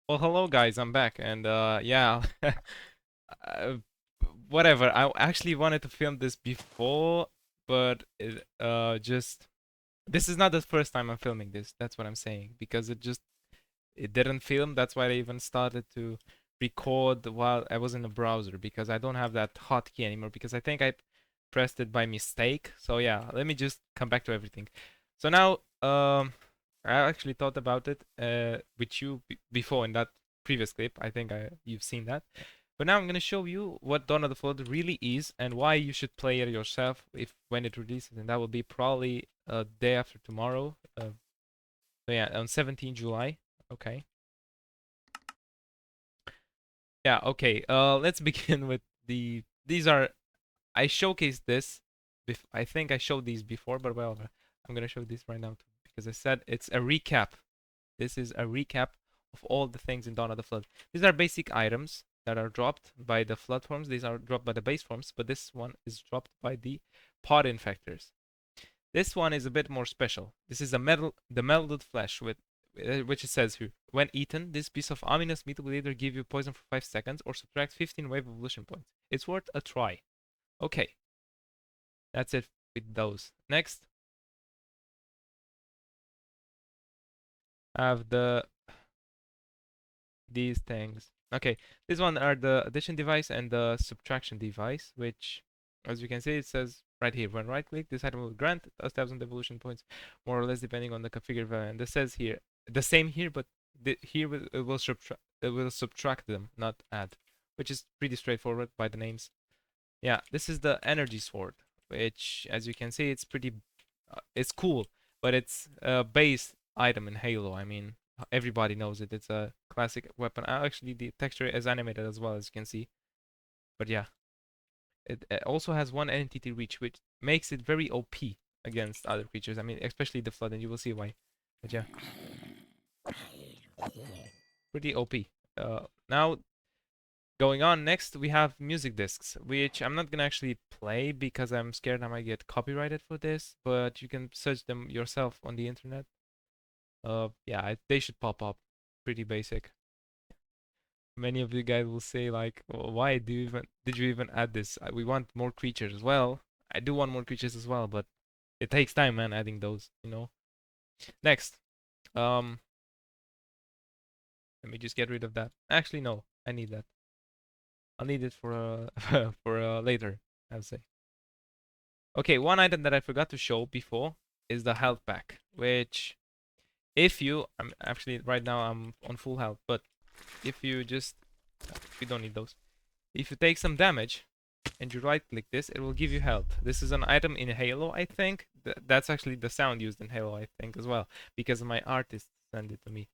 Well, hello guys, I'm back, and yeah, uh, whatever. I actually wanted to film this before, but just this is not the first time I'm filming this. That's what I'm saying because it didn't film. That's why I even started to record while I was in the browser because I don't have that hotkey anymore because I think I pressed it by mistake. So yeah, let me just come back to everything. So now, I actually thought about it with you before in that previous clip. I think you've seen that. But now I'm gonna show you what Dawn of the Flood really is and why you should play it yourself if when it releases, and that will be probably a day after tomorrow. So yeah, on 17 July. Okay. Yeah, okay. Let's begin with these are I showcased this I think I showed these before, but well, I'm gonna show this right now too, because I said it's a recap. This is a recap of all the things in Dawn of the Flood. These are basic items that are dropped by the flood forms. These are dropped by the base forms, but this one is dropped by the pod infectors. This one is a bit more special. This is the melded flesh with which it says here. When eaten, this piece of ominous meat will either give you poison for 5 seconds or subtract 15 wave evolution points. It's worth a try. Okay, that's it with those. Next, I have these things. Okay, this one are the addition device and the subtraction device, which, as you can see, it says right here, when right click, this item will grant 1,000 evolution points, more or less depending on the configured value. And this says here, the same here, but here it will subtract them, not add, which is pretty straightforward by the names. Yeah, this is the energy sword, which, as you can see, it's cool, but it's a base item in Halo. I mean, everybody knows it. It's a classic weapon. Actually, the texture is animated as well, as you can see. But yeah, it also has one entity reach, which makes it very OP against other creatures. I mean, especially the Flood, and you will see why. But yeah, pretty OP. Now going on, next we have music discs, which I'm not gonna actually play because I'm scared I might get copyrighted for this, but you can search them yourself on the internet. Yeah, they should pop up. Pretty basic. Many of you guys will say like, Why did you even add this? We want more creatures as well. I do want more creatures as well, but it takes time, man, adding those. Next, um, let me just get rid of that. Actually, no, I need that. I'll need it for for later, I'll say. Okay, one item that I forgot to show before is the health pack, which I'm actually right now I'm on full health, but if you just, we don't need those. If you take some damage and you right click this, it will give you health. This is an item in Halo, I think. That's actually the sound used in Halo, I think, as well, because my artist sent it to me.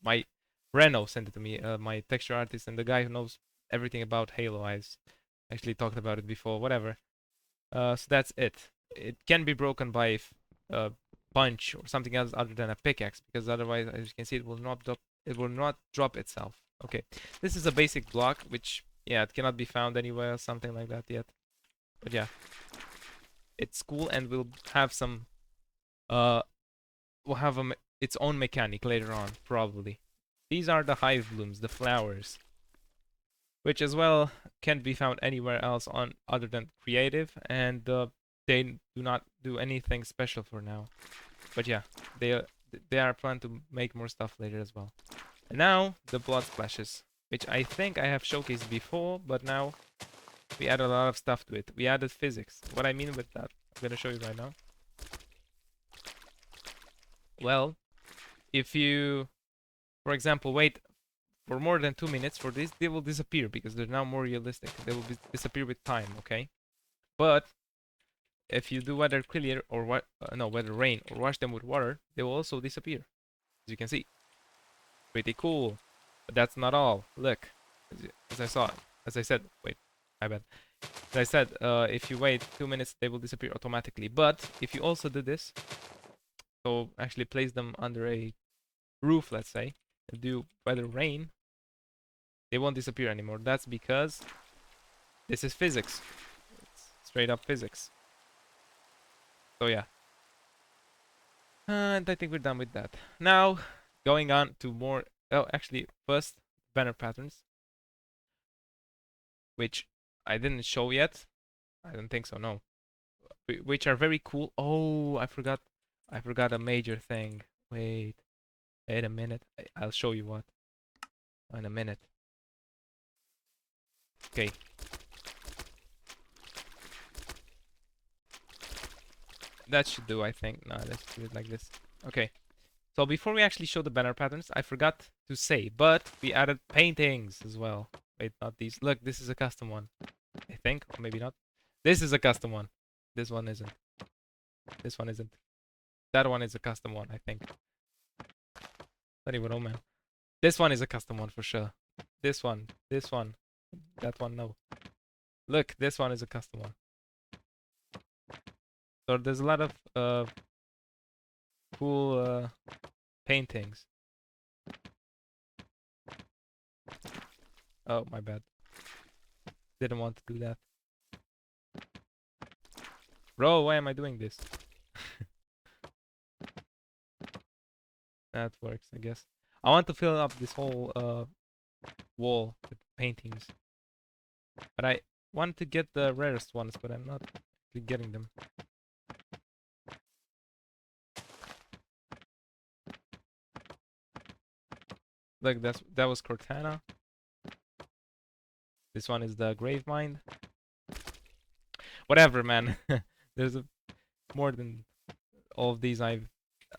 My Reno sent it to me, my texture artist, and the guy who knows everything about Halo. I actually talked about it before, whatever. So that's it. It can be broken by a punch or something else other than a pickaxe, because otherwise, as you can see, it will not drop. It will not drop itself. Okay, this is a basic block, which yeah, it cannot be found anywhere, something like that yet. But yeah, it's cool, and we'll have some. Uh, we'll have its own mechanic later on, probably. These are the hive blooms, the flowers, which as well can't be found anywhere else on other than creative, and they do not do anything special for now. But yeah, they are planned to make more stuff later as well. And now the blood splashes, which I think I have showcased before, but now we add a lot of stuff to it. We added physics. What I mean with that, I'm gonna show you right now. Well, if you, for example, wait for more than 2 minutes for this, they will disappear because they're now more realistic. They will disappear with time, okay? But if you do weather clear or no weather rain or wash them with water, they will also disappear. As you can see, pretty cool. But that's not all. Look, as I saw, as I said, wait, I bet. As I said, if you wait 2 minutes, they will disappear automatically. But if you also do this, so actually place them under a roof, let's say, and do weather rain, they won't disappear anymore. That's because this is physics. It's straight up physics. So yeah. And I think we're done with that. Now, going on to more Oh, actually, first banner patterns, which I didn't show yet. I don't think so. No, which are very cool. Oh, I forgot a major thing. Wait a minute. I'll show you what in a minute. Okay, that should do. I think. No, let's do it like this. Okay. So before we actually show the banner patterns, I forgot to say, but we added paintings as well. Wait, not these. Look, this is a custom one. I think, or maybe not. This is a custom one. This one isn't. This one isn't. That one is a custom one, I think. Don't even know, man. This one is a custom one for sure. This one, that one, no. Look, this one is a custom one. So there's a lot of cool paintings. Oh, my bad. Didn't want to do that. Bro, why am I doing this? That works, I guess. I want to fill up this whole wall with paintings. But I want to get the rarest ones, but I'm not actually getting them. Look, that was Cortana. This one is the Grave Mind. Whatever, man. There's more than all of these I've...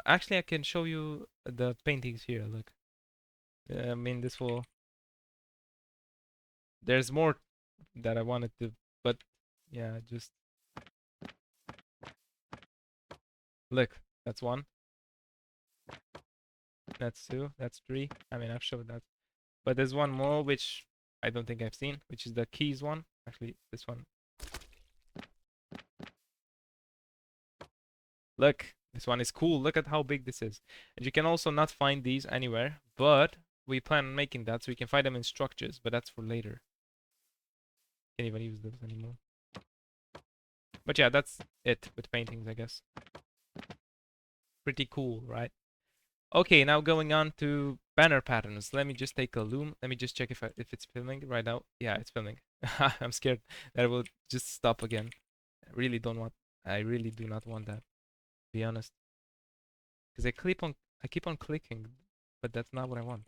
Actually, I can show you the paintings here, look. I mean, this will... There's more that I wanted to... But, yeah, just... Look, that's one. That's two. That's three. I mean, I've showed that. But there's one more, which I don't think I've seen, which is the keys one. Actually, this one. Look, this one is cool. Look at how big this is. And you can also not find these anywhere, but we plan on making that so we can find them in structures, but that's for later. Can't even use those anymore. But yeah, that's it with paintings, I guess. Pretty cool, right? Okay, now going on to banner patterns. Let me just take a loom. Let me just check if it's filming right now. Yeah, it's filming. I'm scared that it will just stop again. I really do not want that, to be honest. Because I keep on clicking, but that's not what I want.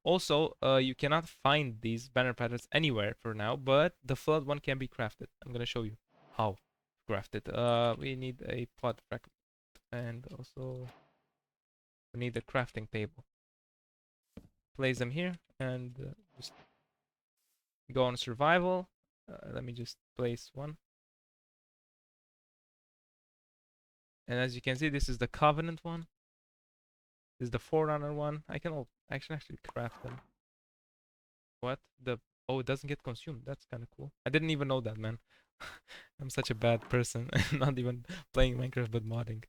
Also, you cannot find these banner patterns anywhere for now, but the flood one can be crafted. I'm gonna show you how to craft it. We need a pod fragment, and also we need a crafting table. Place them here, and just go on survival. Let me just place one. And as you can see, this is the Covenant one. This is the Forerunner one. I can actually craft them. What? Oh, it doesn't get consumed. That's kind of cool. I didn't even know that, man. I'm such a bad person. Not even playing Minecraft, but modding.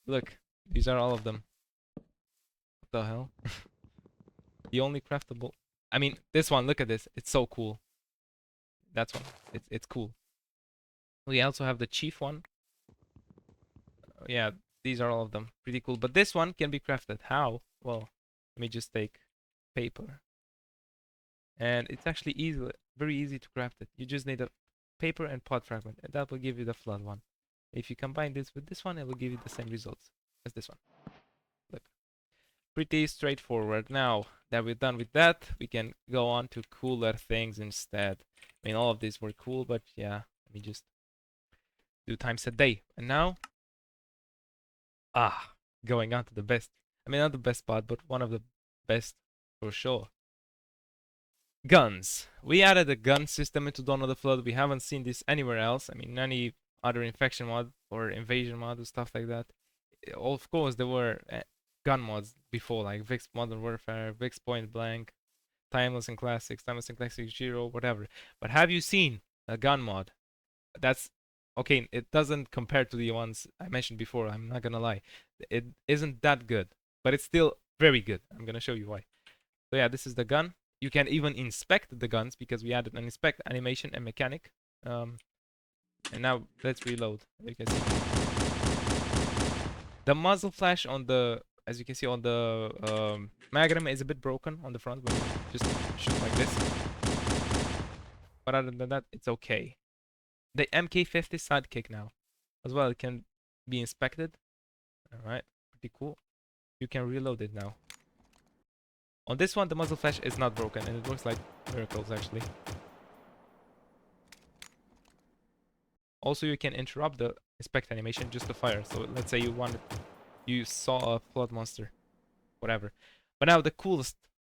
Look, these are all of them. What the hell? The only craftable. I mean, this one. Look at this. It's so cool. That's one. It's cool. We also have the chief one. Yeah, these are all of them. Pretty cool. But this one can be crafted. How? Well, let me just take paper. And it's actually very easy to craft it. You just need a paper and pod fragment, and that will give you the flood one. If you combine this with this one, it will give you the same results as this one. Look, pretty straightforward. Now that we're done with that, we can go on to cooler things instead. I mean, all of these were cool, but yeah, let me just do times a day. And now, going on to the best. I mean, not the best part, but one of the best for sure. Guns. We added a gun system into Dawn of the Flood. We haven't seen this anywhere else. I mean, any other infection mod or invasion mod or stuff like that. Of course, there were gun mods before, like Vix Modern Warfare, Vix Point Blank, Timeless and Classics, Timeless and Classics Zero, whatever. But have you seen a gun mod? That's okay. It doesn't compare to the ones I mentioned before. I'm not gonna lie. It isn't that good, but it's still very good. I'm gonna show you why. So yeah, this is the gun. You can even inspect the guns because we added an inspect animation and mechanic. And now let's reload. You can see the muzzle flash on the, as you can see on the Magnum is a bit broken on the front when you just shoot like this. But other than that, it's okay. The MK50 sidekick now, as well, it can be inspected. All right, pretty cool. You can reload it now. On this one, the muzzle flash is not broken, and it works like miracles actually. Also, you can interrupt the inspect animation just to fire. So let's say you saw a flood monster, whatever. But now the coolest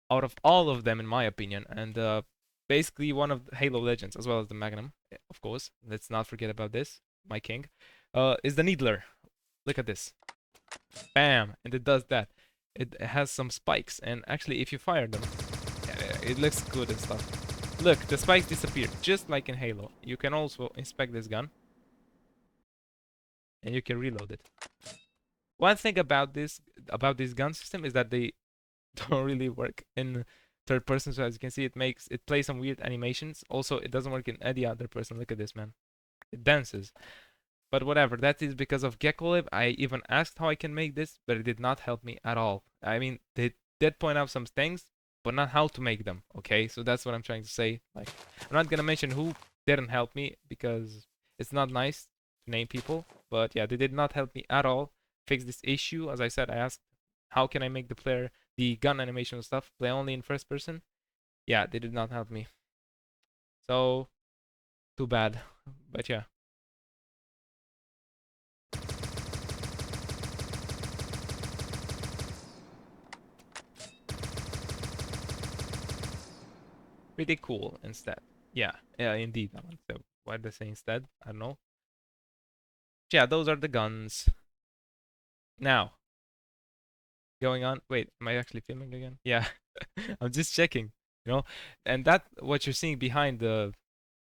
out of all of them, in my opinion, and basically one of the Halo Legends as well as the Magnum, of course. Let's not forget about this, my king, is the Needler. Look at this, bam, and it does that. It has some spikes, and actually, if you fire them, it looks good and stuff. Look, the spikes disappear, just like in Halo. You can also inspect this gun, and you can reload it. One thing about this gun system is that they don't really work in third person. So as you can see, it plays some weird animations. Also, it doesn't work in any other person. Look at this, man. It dances. But whatever, that is because of GeckoLib. I even asked how I can make this, but it did not help me at all. I mean, they did point out some things, but not how to make them. Okay, so that's what I'm trying to say. Like, I'm not gonna mention who didn't help me because it's not nice to name people. But yeah, they did not help me at all fix this issue. As I said, I asked how can I make the gun animation stuff play only in first person. Yeah, they did not help me. So too bad. But yeah. Pretty cool instead. Yeah, yeah, indeed. So why did I say instead? I don't know. Yeah, those are the guns. Now, going on. Wait, am I actually filming again? Yeah, I'm just checking. You know, and that what you're seeing behind the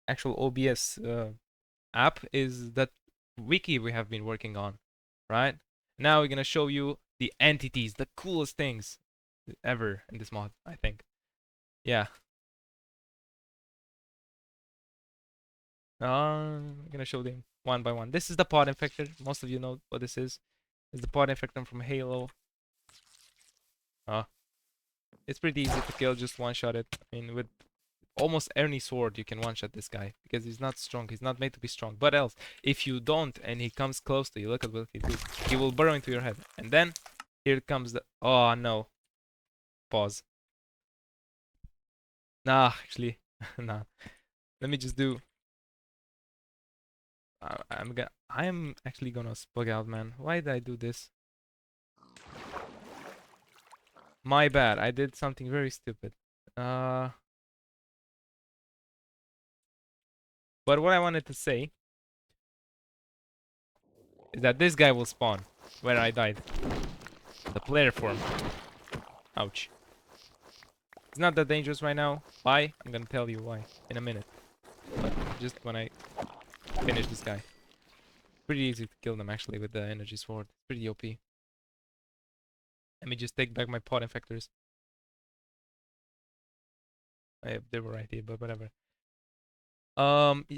actual OBS app is that wiki we have been working on, right? Now we're gonna show you the entities, the coolest things ever in this mod, I think. Yeah. I'm gonna show them one by one. This is the pod infector. Most of you know what this is. It's the pod infector from Halo. Uh, it's pretty easy to kill, just one-shot it. I mean, with almost any sword you can one-shot this guy because he's not strong. He's not made to be strong. But else, if you don't and he comes close to you, look at what he do. He will burrow into your head. And then here comes the, oh no. Pause. Nah, actually, nah. Let me just do. I am actually gonna bug out, man. Why did I do this? My bad. I did something very stupid. But what I wanted to say is that this guy will spawn where I died. The player form. Ouch. It's not that dangerous right now. Why? I'm gonna tell you why in a minute. But just when I finish this guy. Pretty easy to kill them actually with the energy sword. It's pretty OP. Let me just take back my pod infectors. They were right here, but whatever.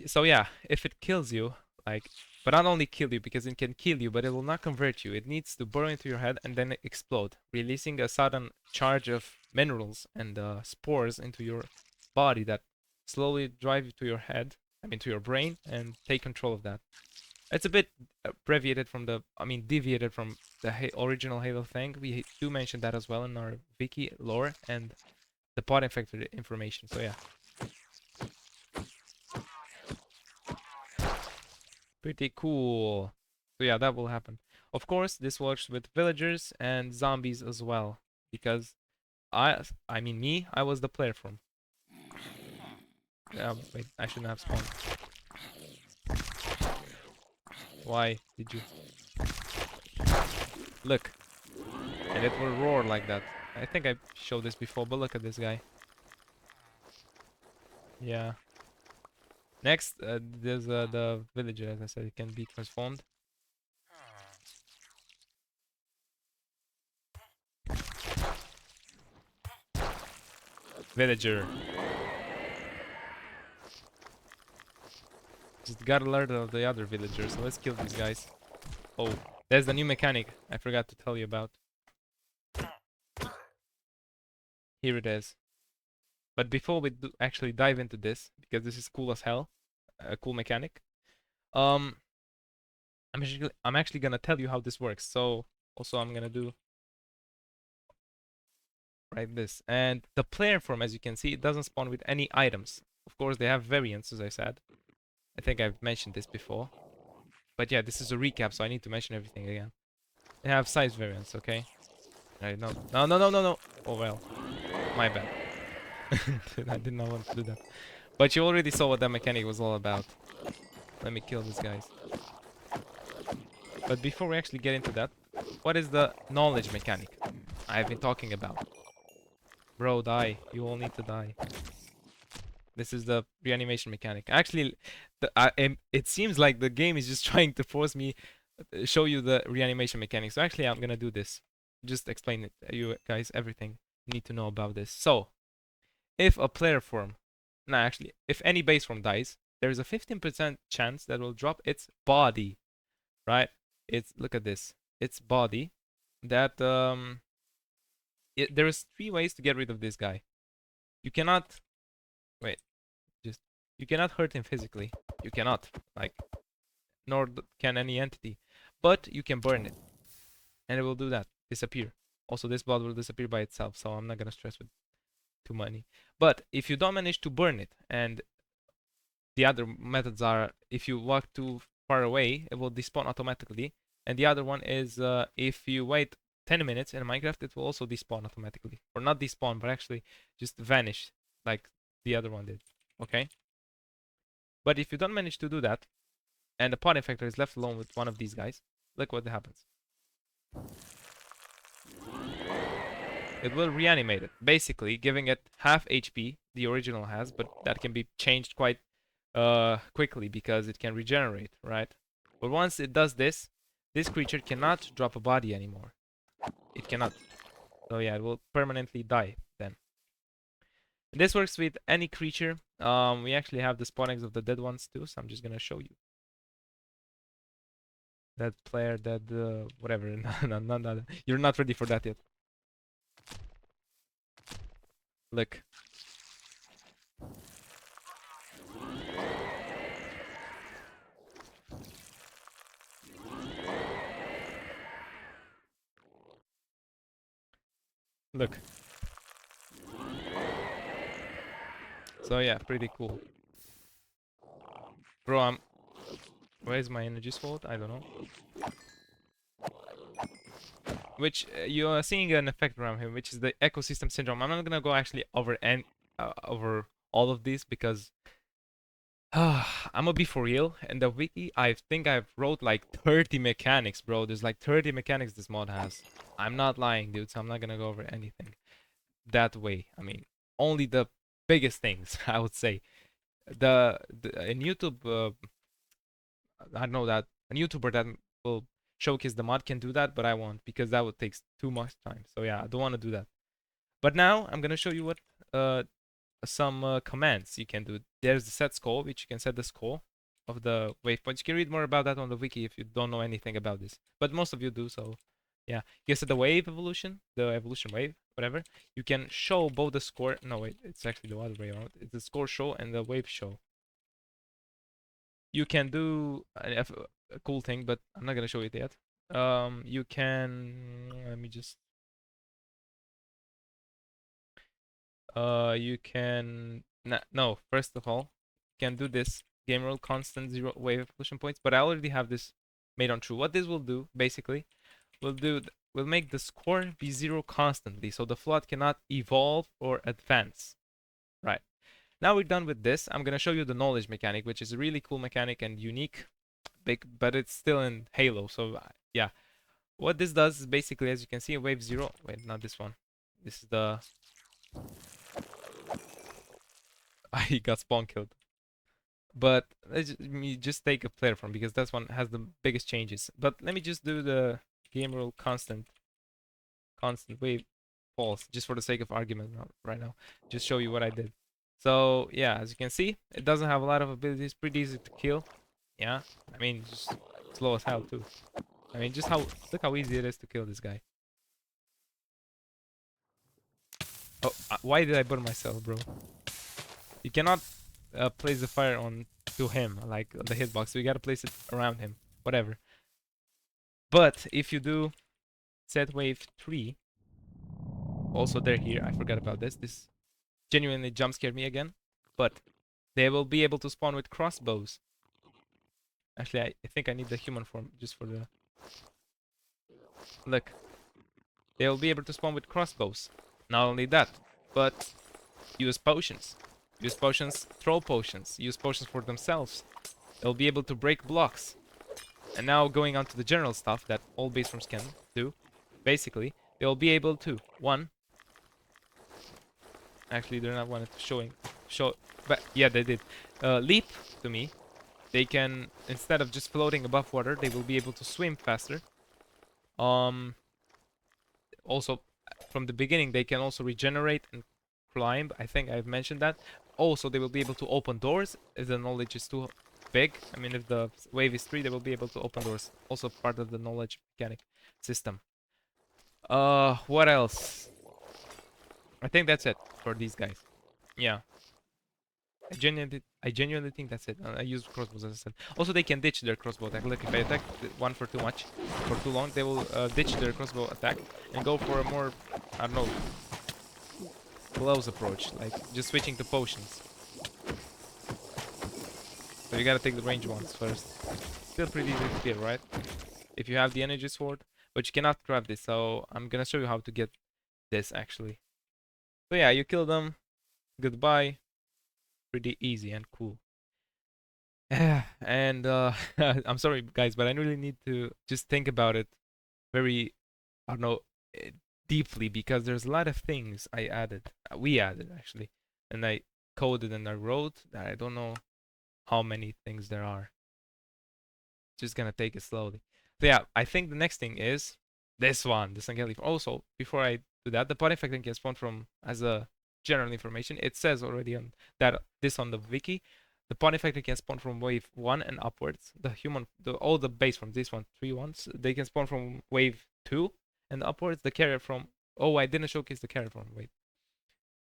So yeah, if it kills you, like, but not only kill you because it can kill you, but it will not convert you. It needs to burrow into your head and then explode, releasing a sudden charge of minerals and spores into your body that slowly drive you to your head, I mean to your brain, and take control of that. It's a bit abbreviated from the, I mean deviated from the original Halo thing. We do mention that as well in our wiki lore and the pod infected information. So yeah. Pretty cool. So yeah, that will happen. Of course, this works with villagers and zombies as well, because I mean me, I was the player form. Wait, I shouldn't have spawned. Why did you? Look, and it will roar like that. I think I showed this before, but look at this guy. Yeah. Next, there's the villager, as I said, it can be transformed. Villager. Just got alert of the other villagers, so let's kill these guys. Oh, there's the new mechanic I forgot to tell you about. Here it is. But before we actually dive into this, because this is cool as hell, a cool mechanic, um, I'm actually gonna tell you how this works. So also I'm gonna do right this, and the player form, as you can see, it doesn't spawn with any items. Of course, they have variants, as I said. I think I've mentioned this before, but yeah, this is a recap, so I need to mention everything again. They have size variants, okay? Right? No, no, no, no, no, no. Oh well, my bad. I did not want to do that. But you already saw what that mechanic was all about. Let me kill these guys. But before we actually get into that, what is the knowledge mechanic I've been talking about? Bro, die. You all need to die. This is the reanimation mechanic. Actually, it seems like the game is just trying to force me show you the reanimation mechanic. So actually, I'm gonna do this. Just explain it, you guys, everything you need to know about this. So, if a player form, no, actually, if any base form dies, there is a 15% chance that will drop its body, right? It's look at this, its body. That there is 3 ways to get rid of this guy. You cannot wait. Just you cannot hurt him physically. You cannot, like, nor can any entity. But you can burn it, and it will do that. Disappear. Also, this blood will disappear by itself, so I'm not gonna stress with too many. But if you don't manage to burn it, and the other methods are if you walk too far away, it will despawn automatically. And the other one is if you wait 10 minutes in Minecraft, it will also despawn automatically. Or not despawn, but actually just vanish like the other one did. Okay? But if you don't manage to do that, and the pod infector is left alone with one of these guys, look what happens. It will reanimate it, basically giving it half HP the original has, but that can be changed quite quickly because it can regenerate, right? But once it does this, this creature cannot drop a body anymore. It cannot. So yeah, it will permanently die then. And this works with any creature. We actually have the spawn eggs of the dead ones too, so I'm just gonna show you. That player, that whatever. No, you're not ready for that yet. Look. Look. So yeah, pretty cool. Bro, where's my energy sword? I don't know. Which you are seeing an effect around here, which is the ecosystem syndrome. I'm not gonna go actually over all of these because I'm gonna be for real. In the wiki, I think I've wrote like 30 mechanics, bro. There's like 30 mechanics this mod has. I'm not lying, dude. So I'm not gonna go over anything that way. I mean, only the biggest things I would say. In YouTube, I know that a YouTuber that will showcase the mod can do that, but I won't because that would take too much time. So yeah, I don't want to do that. But now I'm gonna show you what some commands you can do. There's the set score, which you can set the score of the waypoints. You can read more about that on the wiki if you don't know anything about this. But most of you do, so yeah. You can set the wave evolution, the evolution wave, whatever. You can show both the score. No, wait, it's actually the other way around. It's the score show and the wave show. You can do a cool thing, but I'm not gonna show it yet. You can let me just you can no, first of all, you can do this game roll constant 0 wave evolution points, but I already have this made on true. What this will do basically will make the score be 0 constantly, so the flood cannot evolve or advance. Right. Now we're done with this. I'm gonna show you the knowledge mechanic, which is a really cool mechanic and unique, big, but it's still in Halo. So yeah, what this does is basically, as you can see, wave 0. Wait, not this one. This is the he got spawn killed. But let me just take a player from because that one has the biggest changes. But let me just do the game rule constant wave false just for the sake of argument right now. Just show you what I did. So yeah, as you can see, it doesn't have a lot of abilities. Pretty easy to kill. Yeah, I mean, just slow as hell too. I mean, just how look how easy it is to kill this guy. Oh, why did I burn myself, bro? You cannot place the fire on to him, like the hitbox. So you gotta place it around him, whatever. But if you do set wave 3, also they're here. I forgot about this. This genuinely jump scared me again. But they will be able to spawn with crossbows. Actually, I think I need the human form just for the look. They will be able to spawn with crossbows. Not only that, but use potions. Use potions, throw potions. Use potions for themselves. They'll be able to break blocks. And now going on to the general stuff that all base forms can do. Basically, they'll be able to, one, actually they're not wanted to show, but yeah, they did. Leap to me. They can, instead of just floating above water, they will be able to swim faster. Also, from the beginning, they can also regenerate and climb. I think I've mentioned that. Also, they will be able to open doors if the knowledge is too big. I mean, if the wave is 3, they will be able to open doors. Also part of the knowledge mechanic system. What else? I think that's it for these guys. Yeah. I genuinely think that's it. I use crossbows as I said. Also, they can ditch their crossbow attack. Look, if I attack one for too much, for too long, they will ditch their crossbow attack and go for a more, I don't know, close approach, like just switching to potions. So you gotta take the range ones first. Still pretty easy to kill, right? If you have the energy sword, but you cannot grab this. So I'm gonna show you how to get this actually. So yeah, you kill them. Goodbye. Pretty easy and cool. And I'm sorry guys, but I really need to just think about it very, I don't know, eh, deeply, because there's a lot of things I added, we added actually, and I coded and I wrote that I don't know how many things there are. Just gonna take it slowly. So yeah, I think the next thing is this one, the Sangheili. Also, before I do that, the pod infecting can spawn from, as a general information, it says already on that this on the wiki. The pod infecting can spawn from wave 1 and upwards. The human, all the base from this one, 3 ones, they can spawn from wave 2 and upwards. The carrier from, oh, I didn't showcase the carrier from, wait.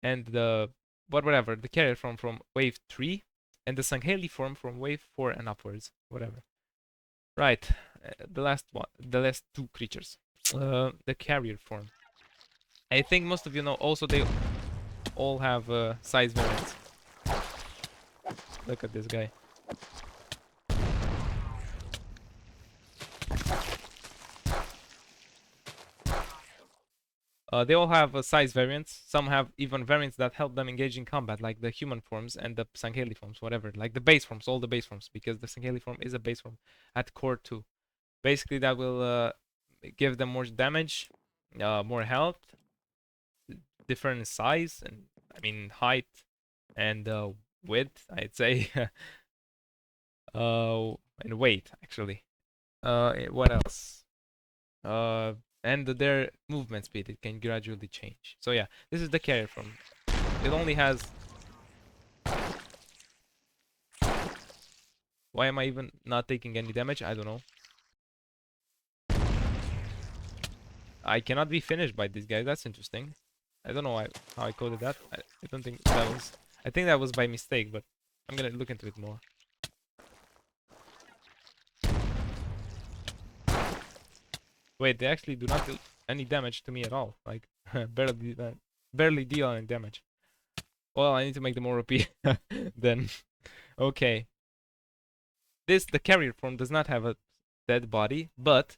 And the, whatever, the carrier from wave 3, and the Sangheili form from wave 4 and upwards, whatever. Right, the last one, the last two creatures. The carrier form. I think most of you know. Also, they all have size variants. Look at this guy. They all have size variants. Some have even variants that help them engage in combat, like the human forms and the Sangheili forms, whatever. Like the base forms, all the base forms, because the Sangheili form is a base form at core 2. Basically, that will give them more damage, more health, different size, and I mean height and width, I'd say. And weight actually. What else? And their movement speed, it can gradually change. So yeah, this is the carrier from. It only has. Why am I even not taking any damage? I don't know. I cannot be finished by this guy. That's interesting. I don't know how I coded that. I don't think that was. I think that was by mistake, but I'm gonna look into it more. Wait, they actually do not do any damage to me at all. Like barely deal any damage. Well, I need to make them more OP then. Okay. The carrier form does not have a dead body, but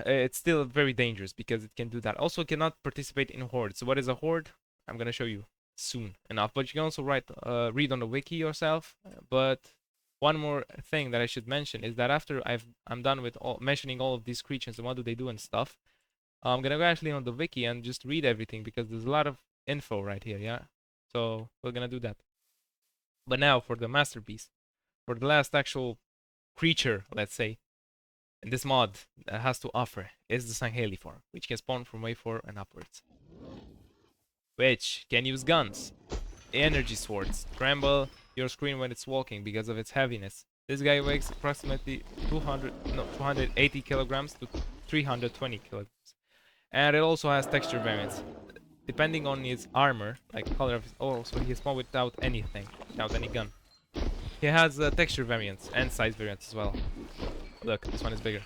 it's still very dangerous because it can do that. Also, it cannot participate in Horde. So what is a Horde? I'm gonna show you soon enough. But you can also read on the wiki yourself. But one more thing that I should mention is that after I'm done with mentioning all of these creatures and what do they do and stuff, I'm gonna go actually on the wiki and just read everything because there's a lot of info right here. Yeah. So we're gonna do that. But now for the masterpiece, for the last actual creature, let's say, in this mod that has to offer is the Sangheili form, which can spawn from wave 4 and upwards. Which can use guns, energy swords, tremble, your screen when it's walking because of its heaviness. This guy weighs approximately 280 kilograms to 320 kilograms. And it also has texture variants. Depending on his armor, like color of his... Oh, so he spawned without anything, without any gun. He has texture variants and size variants as well. Look, this one is bigger.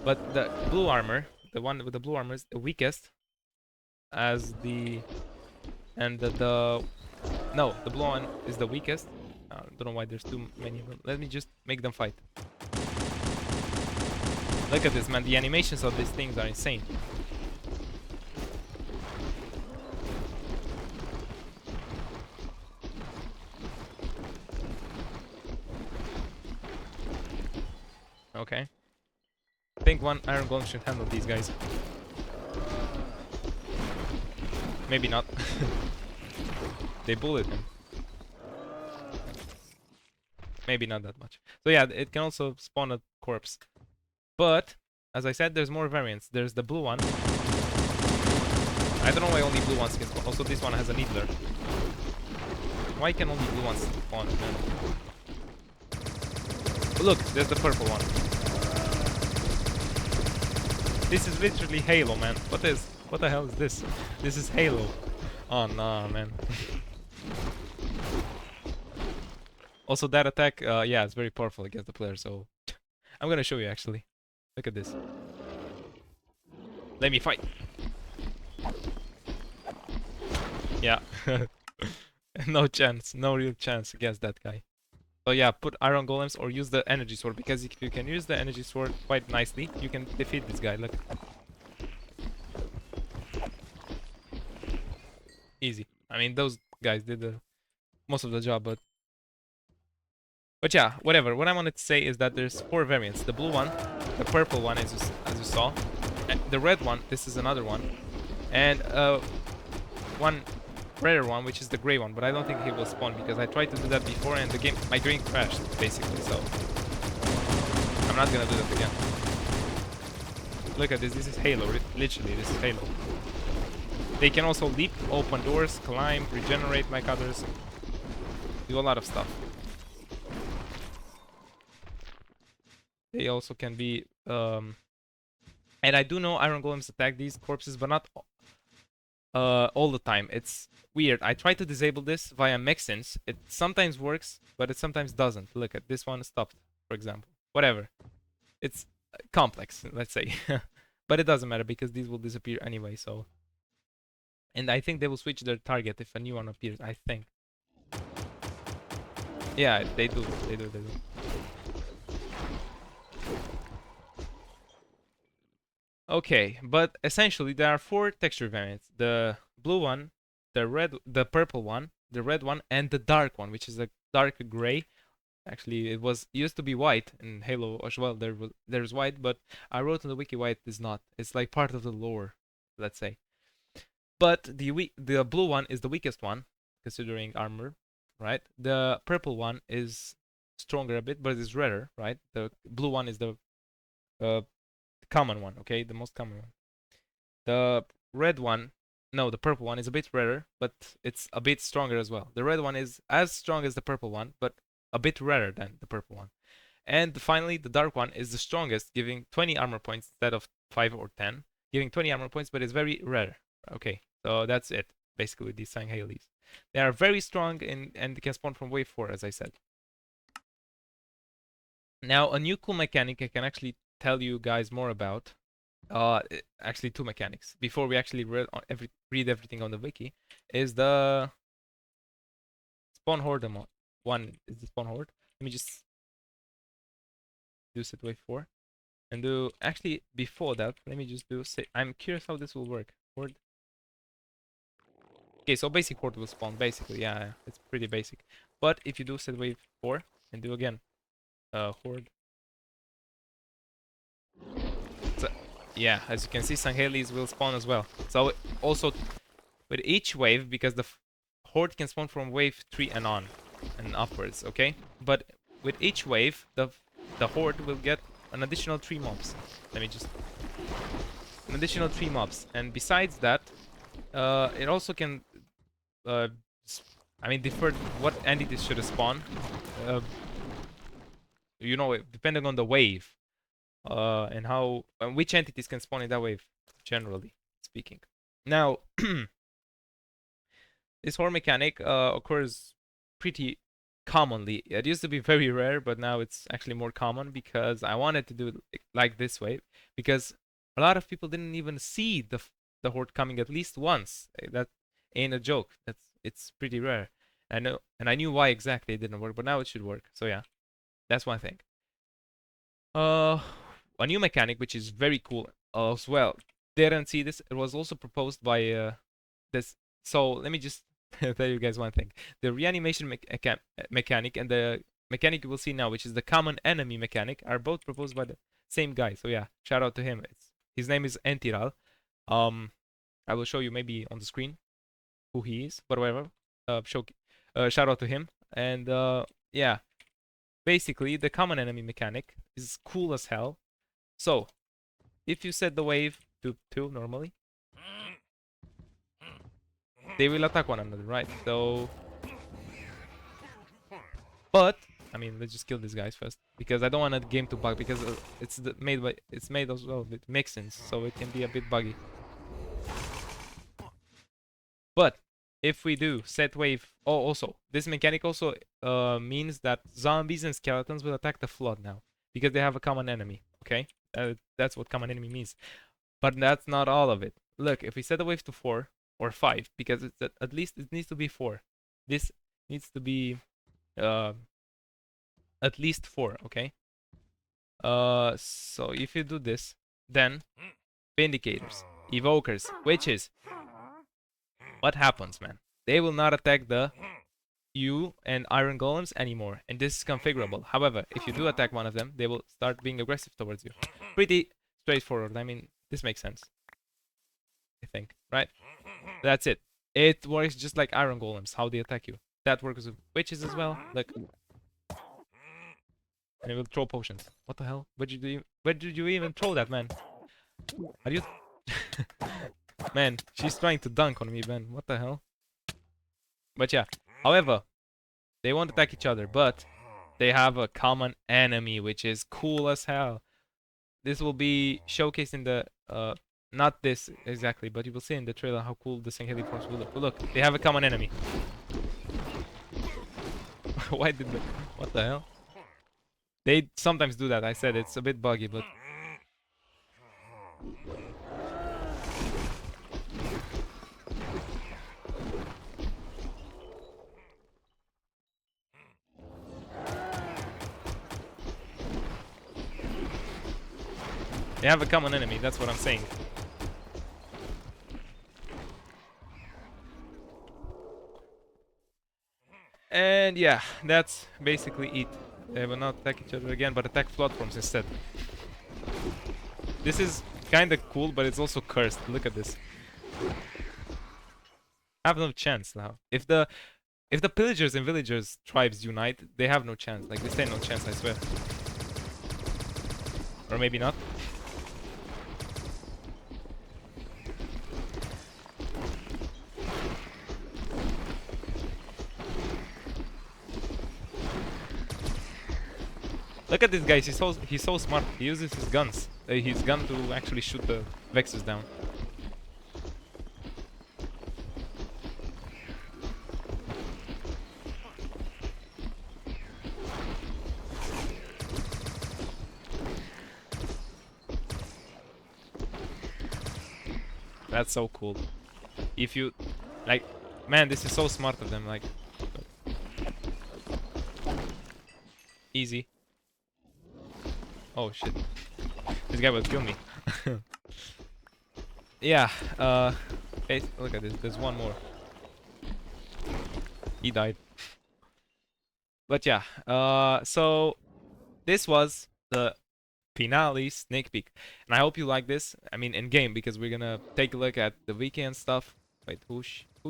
But the blue armor, the one with the blue armor is the weakest as the... And no, the blue one is the weakest. I don't know why there's too many of them. Let me just make them fight. Look at this, man. The animations of these things are insane. Okay. I think one Iron Golem should handle these guys. Maybe not. They bullet him. Maybe not that much. So yeah, it can also spawn a corpse. But, as I said, there's more variants. There's the blue one. I don't know why only blue ones can spawn. Also, this one has a needler. Why can only blue ones spawn? Look, there's the purple one. This is literally Halo, man. What the hell is this? This is Halo. Oh no, man. Also, that attack, yeah, it's very powerful against the player, so... I'm gonna show you, actually. Look at this. Let me fight! Yeah. No chance, no real chance against that guy. So yeah, put Iron Golems or use the Energy Sword, because if you can use the Energy Sword quite nicely, you can defeat this guy, look. Easy. I mean, those guys did most of the job, but yeah, whatever. What I wanted to say is that there's 4 variants. The blue one, the purple one, as you saw, and the red one, this is another one, and one rarer one, which is the gray one, but I don't think he will spawn because I tried to do that before and my game crashed, basically, so I'm not gonna do that again. Look at this. This is Halo. Literally, this is Halo. They can also leap, open doors, climb, regenerate like others, do a lot of stuff. They also can be, and I do know Iron Golems attack these corpses, but not all the time. It's weird. I try to disable this via mexins. It sometimes works, but it sometimes doesn't. Look at this one stopped, for example. Whatever. It's complex, let's say. But it doesn't matter because these will disappear anyway, so... And I think they will switch their target if a new one appears, I think. Yeah, they do. They do. Okay, but essentially there are 4 texture variants. The blue one, the purple one, the red one, and the dark one, which is a dark gray. Actually, it used to be white in Halo as well. There's white, but I wrote in the wiki why it is not. It's like part of the lore, let's say. But the blue one is the weakest one, considering armor, right? The purple one is stronger a bit, but it's rarer, right? The blue one is the common one, okay? The most common one. The red one, no, the purple one is a bit rarer, but it's a bit stronger as well. The red one is as strong as the purple one, but a bit rarer than the purple one. And finally, the dark one is the strongest, giving 20 armor points instead of 5 or 10, giving 20 armor points, but it's very rare. Okay, so that's it, basically, with these Sangheilis. They are very strong and can spawn from wave 4, as I said. Now, a new cool mechanic I can actually tell you guys more about. Actually, 2 mechanics. Before we actually read everything on the wiki, is the spawn horde mod. One is the spawn horde. Let me just do set wave 4. And do, actually, before that, let me just do, say, I'm curious how this will work. Horde. Okay, so basic horde will spawn, basically, yeah, it's pretty basic. But if you do set wave 4, and do again, horde. So, yeah, as you can see, Sangheilis will spawn as well. So, also, with each wave, because the horde can spawn from wave 3 and on, and upwards, okay? But with each wave, the horde will get an additional 3 mobs. Let me just... An additional 3 mobs. And besides that, it also can... I I mean, deferred what entities should spawn. Uh, you know, depending on the wave, and how which entities can spawn in that wave, generally speaking. Now, this Horde mechanic occurs pretty commonly. It used to be very rare, but now it's actually more common because I wanted to do it like this way because a lot of people didn't even see the Horde coming at least once. That ain't a joke. It's pretty rare. I know, and I knew why exactly it didn't work, but now it should work. So yeah, that's one thing. Uh, a new mechanic which is very cool as well. Didn't see this. It was also proposed by this. So let me just tell you guys one thing. The reanimation mechanic and the mechanic you will see now, which is the common enemy mechanic, are both proposed by the same guy. So yeah, shout out to him. His name is Entiral. I will show you maybe on the screen who he is, but whatever. Shout out to him. And yeah, basically the common enemy mechanic is cool as hell. So if you set the wave to 2 normally, they will attack one another, right? So, but I mean, let's just kill these guys first because I don't want the game to bug because it's made as well with mixins, so it can be a bit buggy. But if we do set wave, oh, also this mechanic also means that zombies and skeletons will attack the flood now because they have a common enemy. Okay, that's what common enemy means. But that's not all of it. Look, if we set the wave to 4 or 5, because it's at least it needs to be 4. This needs to be uh, at least 4, okay? So if you do this, then Vindicators, Evokers, Witches, what happens, man? They will not attack you and Iron Golems anymore, and this is configurable. However, if you do attack one of them, they will start being aggressive towards you. Pretty straightforward. I mean, this makes sense, I think, right? That's it. It works just like Iron Golems, how they attack you. That works with Witches as well. Look. And it will throw potions. What the hell? Where did you even throw that, man? Are you... Man, she's trying to dunk on me, man. What the hell? But yeah. However, they won't attack each other, but they have a common enemy, which is cool as hell. This will be showcased in the... not this exactly, but you will see in the trailer how cool the Sangheili forms will look. But look, they have a common enemy. Why did they... What the hell? They sometimes do that. I said it's a bit buggy, but... They have a common enemy, that's what I'm saying. And yeah, that's basically it. They will not attack each other again, but attack platforms instead. This is kinda cool, but it's also cursed. Look at this. Have no chance now. If the pillagers and villagers tribes unite, they have no chance. Like, they stand no chance, I swear. Or maybe not. Look at this guy, he's so smart. He uses his guns. His gun to actually shoot the Vexus down. That's so cool. If you like, man, this is so smart of them. Like, easy. Oh shit. This guy will kill me. Yeah, hey, look at this. There's one more. He died. But yeah, so this was the finale sneak peek. And I hope you like this. I mean, in game, because we're gonna take a look at the weekend stuff. Wait, who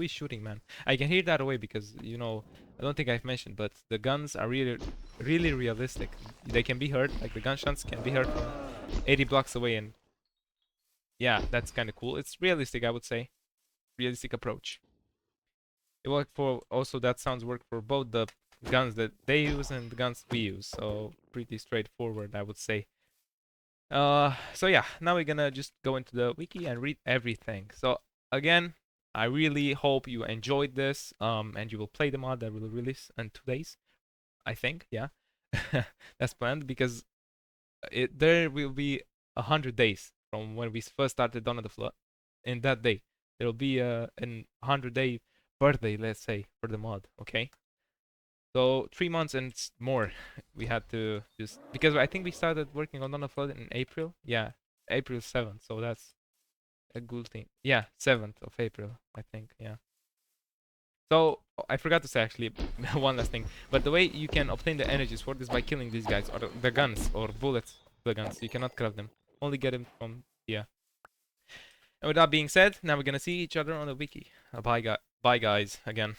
is shooting, man? I can hear that away because, you know, I don't think I've mentioned, but the guns are really realistic. They can be heard, like the gunshots can be heard from 80 blocks away, and yeah, that's kind of cool. It's realistic, I would say. Realistic approach. It worked for also that sounds work for both the guns that they use and the guns we use. So pretty straightforward, I would say. So yeah, now we're gonna just go into the wiki and read everything. So again, I really hope you enjoyed this, and you will play the mod that will release in 2 days. I think, yeah, that's planned because there will be 100 days from when we first started Dawn of the Flood. In that day, there will be an 100-day birthday, let's say, for the mod. Okay, so 3 months and more we had to just because I think we started working on Dawn of the Flood in April. Yeah, April 7th. So that's a good thing. Yeah, 7th of April, I think. Yeah. So I forgot to say actually one last thing. But the way you can obtain the energies for this by killing these guys or the guns or bullets, the guns. You cannot craft them. Only get them from yeah. And with that being said, now we're gonna see each other on the wiki. Bye guys again.